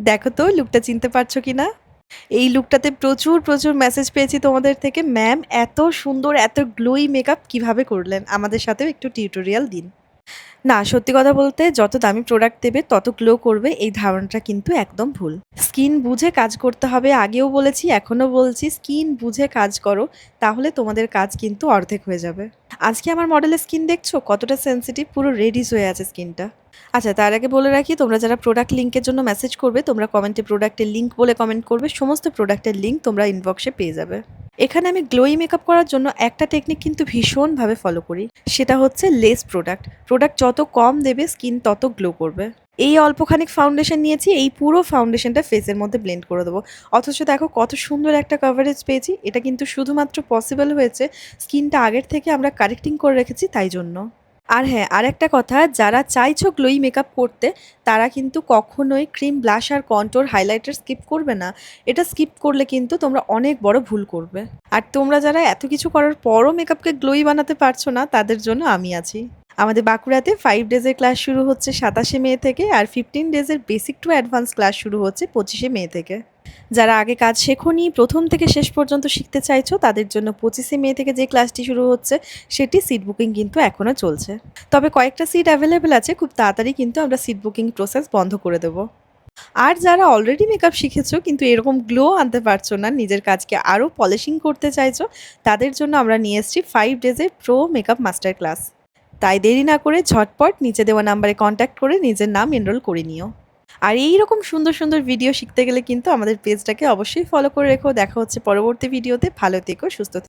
দেখো তো লুকটা চিনতে পারছো কিনা? এই লুকটাতে প্রচুর মেসেজ পেয়েছি তোমাদের থেকে। ম্যাম এত সুন্দর, এত গ্লোই মেকআপ কিভাবে করলেন? আমাদের সাথেও একটু টিউটোরিয়াল দিন। না, সত্যি কথা বলতে যত দামি প্রোডাক্ট দেবে তত গ্লো করবে এই ধারণাটা কিন্তু একদম ভুল। স্কিন বুঝে কাজ করতে হবে, আগেও বলেছি এখনও বলছি, স্কিন বুঝে কাজ করো, তাহলে তোমাদের কাজ কিন্তু অর্ধেক হয়ে যাবে। আজকে আমার মডেলের স্কিন দেখছো কতটা সেনসিটিভ, পুরো রেডিশ হয়ে আছে স্কিনটা। আচ্ছা, তার আগে বলে রাখি, তোমরা যারা প্রোডাক্ট লিঙ্কের জন্য মেসেজ করবে তোমরা কমেন্টে প্রোডাক্টের লিঙ্ক বলে কমেন্ট করবে, সমস্ত প্রোডাক্টের লিঙ্ক তোমরা ইনবক্সে পেয়ে যাবে। এখানে আমি গ্লোই মেকআপ করার জন্য একটা টেকনিক কিন্তু ভীষণভাবে ফলো করি, সেটা হচ্ছে লেস প্রোডাক্ট। প্রোডাক্ট যত কম দেবে স্কিন তত গ্লো করবে। এই অল্পখানিক ফাউন্ডেশন নিয়েছি, এই পুরো ফাউন্ডেশনটা ফেসের মধ্যে ব্লেন্ড করে দেবো। অথচ দেখো কত সুন্দর একটা কভারেজ পেয়েছি। এটা কিন্তু শুধুমাত্র পসিবল হয়েছে স্কিনটা আগের থেকে আমরা কারেক্টিং করে রেখেছি তাই জন্য। আর হ্যাঁ, আরেকটা কথা, যারা চাইছো গ্লোই মেকআপ করতে তারা কিন্তু কখনোই ক্রিম, ব্লাশ আর কন্ট্যুর, হাইলাইটার স্কিপ করবে না। এটা স্কিপ করলে কিন্তু তোমরা অনেক বড় ভুল করবে। আর তোমরা যারা এত কিছু করার পরও মেকআপকে গ্লোই বানাতে পারছো না তাদের জন্য আমি আছি। আমাদের বাঁকুড়াতে 5 ডেজের ক্লাস শুরু হচ্ছে 27শে মে থেকে, আর 15 ডেজের বেসিক টু অ্যাডভান্স ক্লাস শুরু হচ্ছে 25শে মে থেকে। যারা আগে কাজ শেখোনি, প্রথম থেকে শেষ পর্যন্ত শিখতে চাইছো তাদের জন্য 25শে মে থেকে যে ক্লাসটি শুরু হচ্ছে সেটি সিট বুকিং কিন্তু এখনও চলছে। তবে কয়েকটা সিট অ্যাভেলেবেল আছে, খুব তাড়াতাড়ি কিন্তু আমরা সিট বুকিং প্রসেস বন্ধ করে দেবো। আর যারা অলরেডি মেকআপ শিখেছো কিন্তু এরকম গ্লো আনতে পারছো না, নিজের কাজকে আরও পলিশিং করতে চাইছো, তাদের জন্য আমরা নিয়ে এসেছি 5 ডেজের প্রো মেকআপ মাস্টার ক্লাস। তাই দেরি না করে ঝটপট নিচে দেওয়া নাম্বারে কন্ট্যাক্ট করে নিজের নাম এনরোল করে নিও। আর এই রকম সুন্দর ভিডিও শিখতে গেলে কিন্তু আমাদের পেজটাকে অবশ্যই ফলো করে রেখো। দেখা হচ্ছে পরবর্তী ভিডিওতে। ভালো থেকো, সুস্থ থেকো।